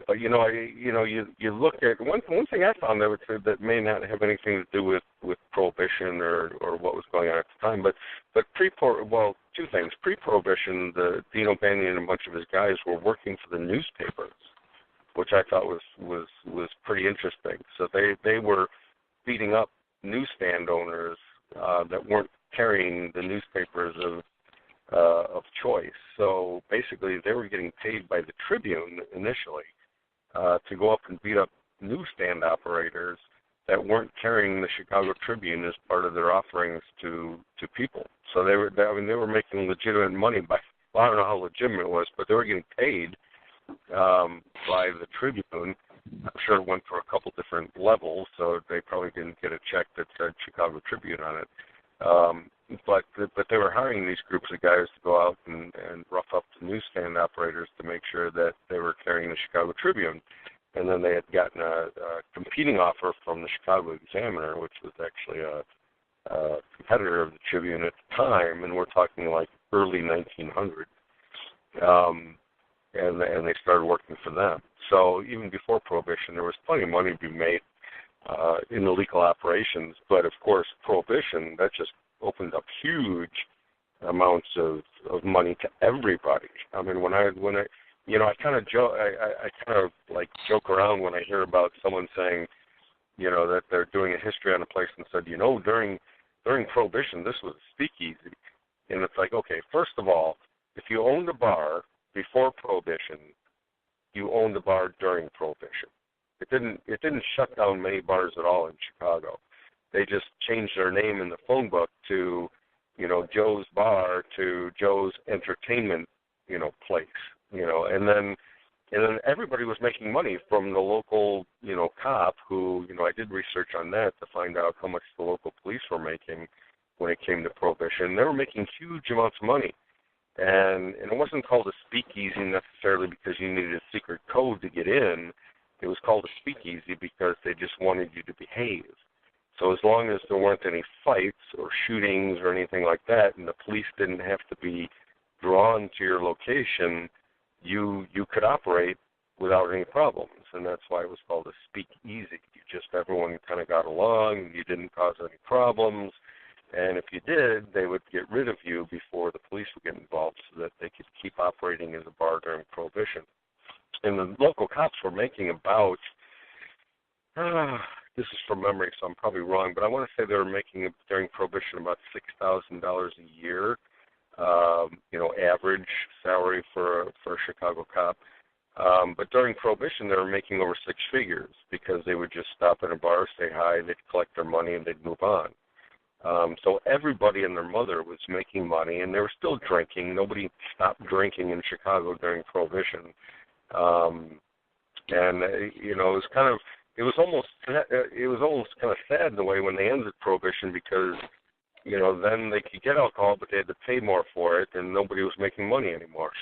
But you look at one thing I found that may not have anything to do with prohibition or what was going on at the time, but two things. Pre-prohibition, the Dean O'Banion and a bunch of his guys were working for the newspapers, which I thought was pretty interesting. So they were beating up newsstand owners that weren't carrying the newspapers of choice. So basically, they were getting paid by the Tribune initially to go up and beat up newsstand operators that weren't carrying the Chicago Tribune as part of their offerings to people. So they were making legitimate money by, well, I don't know how legitimate it was, but they were getting paid by the Tribune. I'm sure it went for a couple different levels, so they probably didn't get a check that said Chicago Tribune on it. But they were hiring these groups of guys to go out and rough up the newsstand operators to make sure that they were carrying the Chicago Tribune. And then they had gotten a competing offer from the Chicago Examiner, which was actually a competitor of the Tribune at the time, and we're talking like early 1900s. And they started working for them. So even before Prohibition, there was plenty of money to be made in illegal operations. But of course, Prohibition, that just opened up huge amounts of money to everybody. I mean, when I kind of joke around when I hear about someone saying, that they're doing a history on a place and said, during Prohibition, this was a speakeasy. And it's like, okay, first of all, if you owned a bar before Prohibition, you owned a bar during Prohibition. It didn't shut down many bars at all in Chicago. They just changed their name in the phone book to, Joe's Bar to Joe's Entertainment, place, and then everybody was making money from the local, cop who, I did research on that to find out how much the local police were making when it came to Prohibition. They were making huge amounts of money. And it wasn't called a speakeasy necessarily because you needed a secret code to get in. It was called a speakeasy because they just wanted you to behave. So as long as there weren't any fights or shootings or anything like that, and the police didn't have to be drawn to your location, you could operate without any problems. And that's why it was called a speakeasy. Everyone kind of got along. You didn't cause any problems. And if you did, they would get rid of you before the police would get involved so that they could keep operating as a bar during Prohibition. And the local cops were making about, this is from memory, so I'm probably wrong, but I want to say they were making, during Prohibition, about $6,000 a year, average salary for a Chicago cop. But during Prohibition, they were making over six figures because they would just stop in a bar, say hi, they'd collect their money, and they'd move on. So everybody and their mother was making money, and they were still drinking. Nobody stopped drinking in Chicago during Prohibition. It was almost kind of sad in a way when they ended Prohibition because, then they could get alcohol, but they had to pay more for it, and nobody was making money anymore.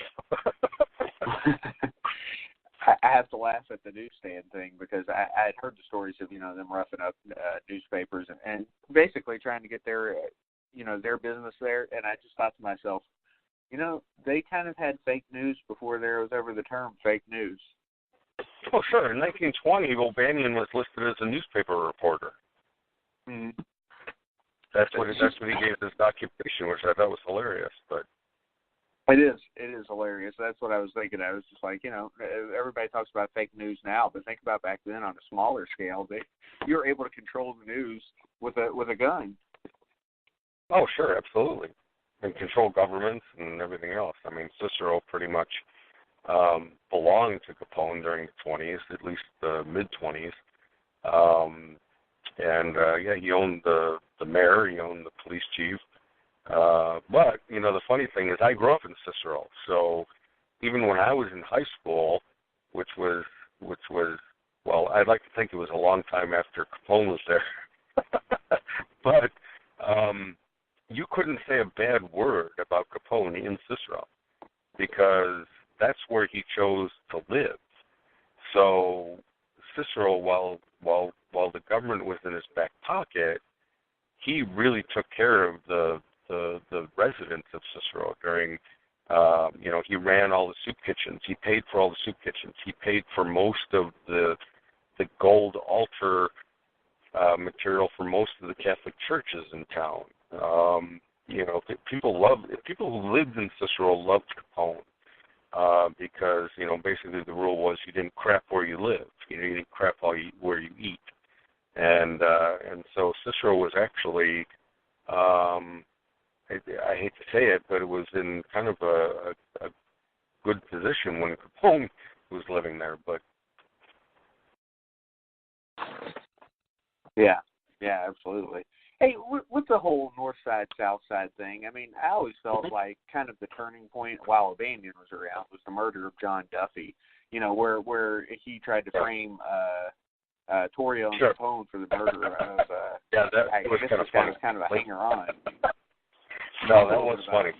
I have to laugh at the newsstand thing because I had heard the stories of, them roughing up newspapers and basically trying to get their business there. And I just thought to myself, they kind of had fake news before there was ever the term fake news. Oh, sure. In 1920, O'Banion was listed as a newspaper reporter. Mm-hmm. That's what he gave his occupation, which I thought was hilarious. But It is hilarious. That's what I was thinking. I was just like, everybody talks about fake news now, but think about back then on a smaller scale. You were able to control the news with a gun. Oh, sure, absolutely. And control governments and everything else. I mean, Cicero pretty much belonged to Capone during the 20s, at least the mid-20s. He owned the mayor, he owned the police chief. But, the funny thing is I grew up in Cicero, so even when I was in high school, which was, well, I'd like to think it was a long time after Capone was there, but you couldn't say a bad word about Capone in Cicero because that's where he chose to live. So Cicero, while the government was in his back pocket, he really took care of the residents of Cicero during He ran all the soup kitchens. He paid for all the soup kitchens. He paid for most of the gold altar material for most of the Catholic churches in town. People who lived in Cicero loved Capone because basically the rule was you didn't crap where you live. You didn't crap where you eat, and so Cicero was actually. I hate to say it, but it was in kind of a good position when Capone was living there. But yeah, absolutely. Hey, with the whole North Side, South Side thing, I mean, I always felt like kind of the turning point while O'Banion was around was the murder of John Duffy. Where he tried to frame Torrio and Capone for the murder of. That was kind of funny. Kind of a hanger-on. No, that was funny.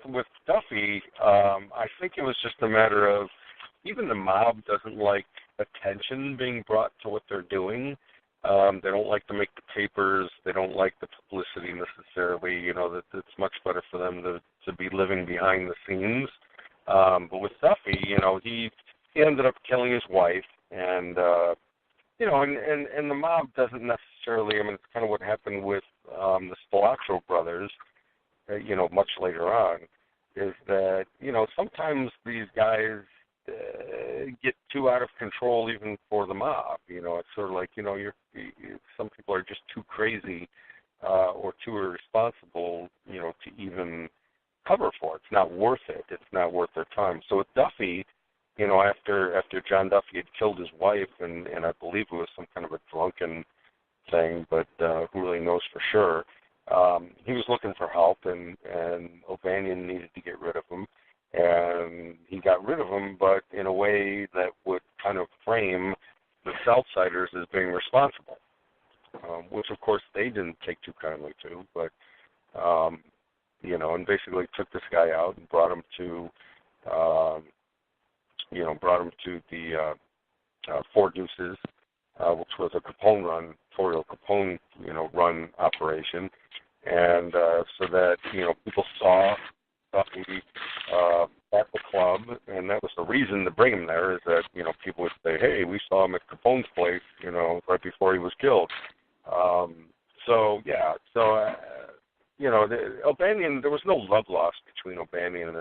With Duffy, I think it was just a matter of even the mob doesn't like attention being brought to what they're doing. They don't like to make the papers. They don't like the publicity necessarily. That it's much better for them to be living behind the scenes. But with Duffy, he ended up killing his wife, and and the mob doesn't necessarily. I mean, it's kind of what happened with the Spilotro brothers. Much later on, is that sometimes these guys get too out of control even for the mob. It's sort of like some people are just too crazy or too irresponsible, to even cover for it. It's not worth it. It's not worth their time. So with Duffy, after John Duffy had killed his wife, and I believe it was some kind of a drunken thing, but who really knows for sure. He was looking for help, and O'Banion needed to get rid of him, and he got rid of him, but in a way that would kind of frame the Southsiders as being responsible, which of course they didn't take too kindly to, but and basically took this guy out and brought him to the Four Deuces, which was a Capone run, Torrio Capone, run operation. And so that, people saw Duffy at the club, and that was the reason to bring him there, is that, people would say, hey, we saw him at Capone's place, right before he was killed. O'Banion, there was no love lost between O'Banion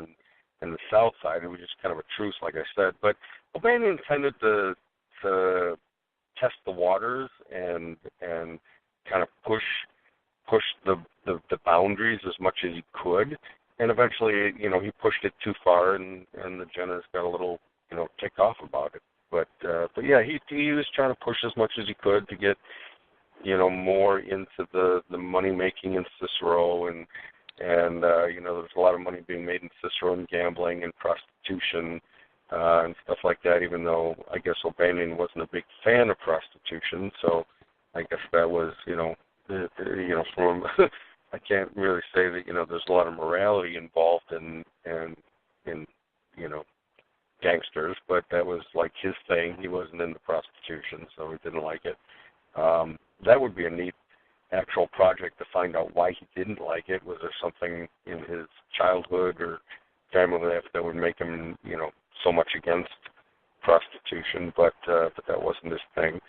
and the South Side. It was just kind of a truce, like I said. But O'Banion tended to test the waters and kind of push the boundaries as much as he could, and eventually, he pushed it too far, and the Jennas got a little, ticked off about it. But yeah, he was trying to push as much as he could to get, more into the money making in Cicero, and there was a lot of money being made in Cicero in gambling and prostitution. And stuff like that, even though I guess O'Banion wasn't a big fan of prostitution, so I guess that was, from I can't really say that, there's a lot of morality involved in gangsters, but that was like his thing. He wasn't into prostitution, so he didn't like it. That would be a neat actual project to find out why he didn't like it. Was there something in his childhood or family life that would make him, so much against prostitution, but that wasn't his thing.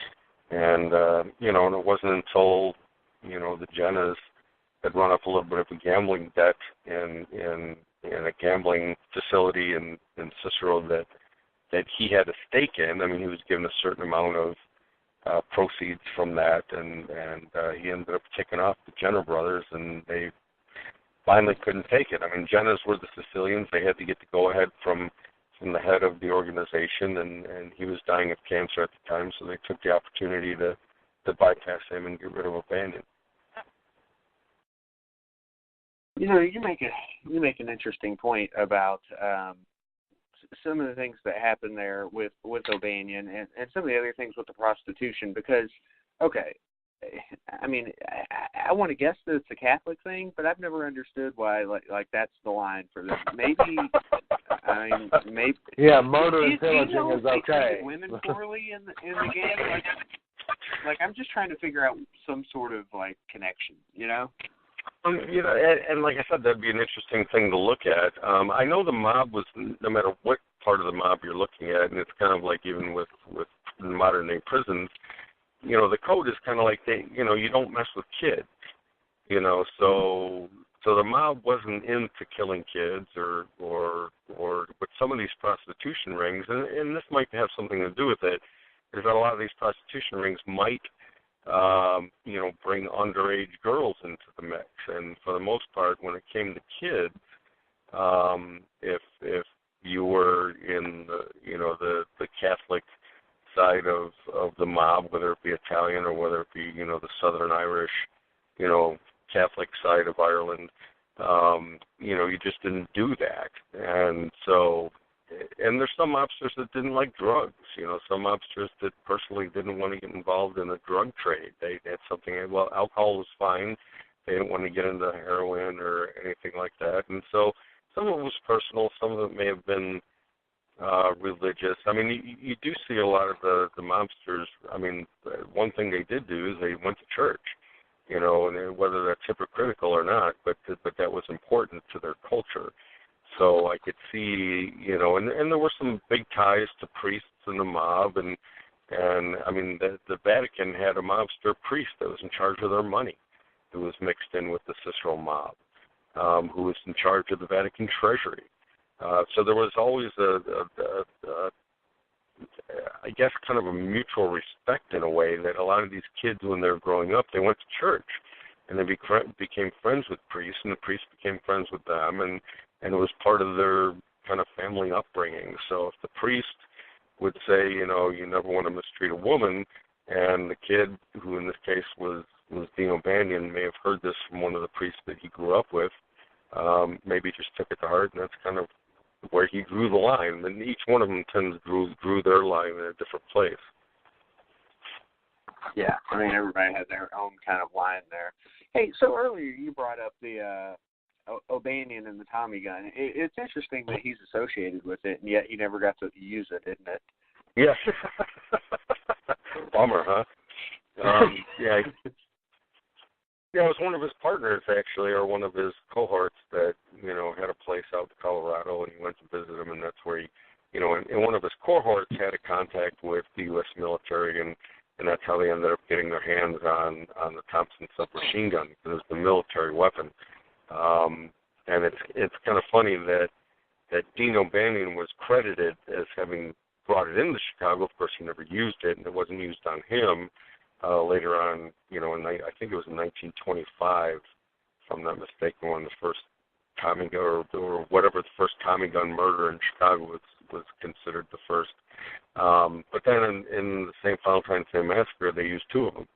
And, and it wasn't until, the Jennas had run up a little bit of a gambling debt in a gambling facility in Cicero that he had a stake in. I mean, he was given a certain amount of proceeds from that, and he ended up kicking off the Jenner brothers, and they finally couldn't take it. I mean, Jennas were the Sicilians. They had to get the go-ahead from the head of the organization, and he was dying of cancer at the time, so they took the opportunity to bypass him and get rid of O'Banion. You make an interesting point about some of the things that happened there with O'Banion and some of the other things with the prostitution, because, okay, I mean, I want to guess that it's a Catholic thing, but I've never understood why, like that's the line for them. Maybe, maybe. Yeah, murder and pillaging is okay. Treated women poorly in the game, like I'm just trying to figure out some sort of like connection, And like I said, that'd be an interesting thing to look at. I know the mob was, no matter what part of the mob you're looking at, and it's kind of like even with modern day prisons, the code is kind of like you don't mess with kids, so the mob wasn't into killing kids or but some of these prostitution rings, and this might have something to do with it, is that a lot of these prostitution rings might bring underage girls into the mix. And for the most part, when it came to kids, if you were in the Catholic side of the mob, whether it be Italian or whether it be the Southern Irish, Catholic side of Ireland, you just didn't do that. And so. And there's some mobsters that didn't like drugs. Some mobsters that personally didn't want to get involved in the drug trade. They had something, alcohol was fine. They didn't want to get into heroin or anything like that. And so some of it was personal. Some of it may have been religious. I mean, you do see a lot of the mobsters. I mean, one thing they did do is they went to church, and whether that's hypocritical or not, but that was important to their culture. So I could see, and there were some big ties to priests in the mob, and I mean, the Vatican had a mobster priest that was in charge of their money, who was mixed in with the Cicero mob, who was in charge of the Vatican treasury. So there was always I guess, kind of a mutual respect in a way that a lot of these kids, when they were growing up, they went to church, and they became friends with priests, and the priests became friends with them, and it was part of their kind of family upbringing. So if the priest would say, you never want to mistreat a woman, and the kid, who in this case was Dino Banyan, may have heard this from one of the priests that he grew up with, maybe just took it to heart, and that's kind of where he drew the line. And each one of them drew their line in a different place. Yeah, I mean, everybody had their own kind of line there. Hey, so earlier you brought up the O'Banion and the Tommy gun. It's interesting that he's associated with it, and yet you never got to use it, isn't it? Yeah. Bummer, huh? Yeah. Yeah, it was one of his partners, actually, or one of his cohorts that, had a place out in Colorado, and he went to visit him, and that's where he, and one of his cohorts had a contact with the U.S. military, and that's how they ended up getting their hands on the Thompson submachine gun, because it was the military weapon. And it's kind of funny that Dino Banyan was credited as having brought it into Chicago. Of course, he never used it, and it wasn't used on him. Later on, I think it was in 1925, if I'm not mistaken, when the first Tommy gun, or whatever, the first Tommy gun murder in Chicago was considered the first. But then in the St. Valentine's Day Massacre, they used two of them.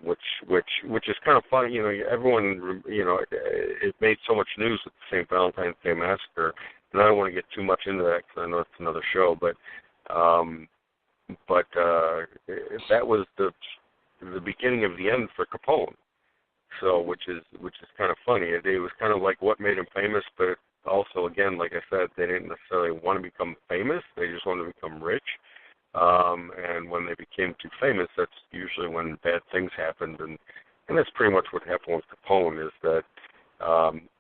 Which is kind of funny, everyone, it made so much news with the St. Valentine's Day Massacre, and I don't want to get too much into that because I know it's another show, but that was the beginning of the end for Capone. So, which is kind of funny. It was kind of like what made him famous, but also, again, like I said, they didn't necessarily want to become famous. They just wanted to become rich. And when they became too famous, that's usually when bad things happened. And that's pretty much what happened with Capone, is that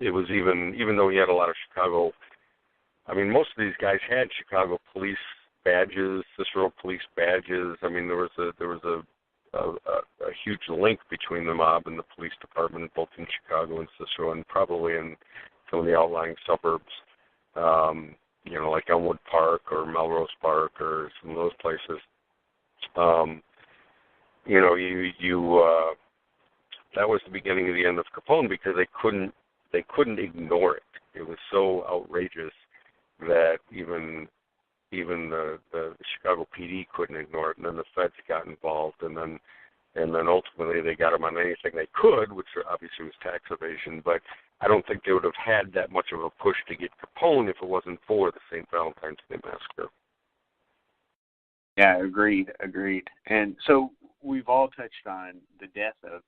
it was even though he had a lot of Chicago, I mean, most of these guys had Chicago police badges, Cicero police badges. I mean, there was a huge link between the mob and the police department, both in Chicago and Cicero, and probably in some of the outlying suburbs, like Elmwood Park or Melrose Park or some of those places. That was the beginning of the end of Capone, because they couldn't ignore it. It was so outrageous that even the Chicago PD couldn't ignore it, and then the feds got involved, and then ultimately they got him on anything they could, which obviously was tax evasion. But I don't think they would have had that much of a push to get Capone if it wasn't for the St. Valentine's Day Massacre. Yeah, agreed. And so we've all touched on the death of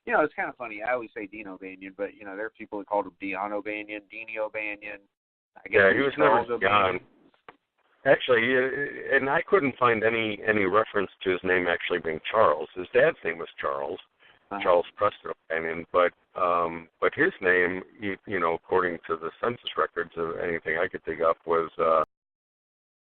it's kind of funny. I always say Dino Banyan, but there are people that called him Deano Banyan, Dino Banyan. He was never John. Actually, and I couldn't find any reference to his name actually being Charles. His dad's name was Charles, Charles Preston O'Banion, but his name, according to the census records of anything I could dig up, was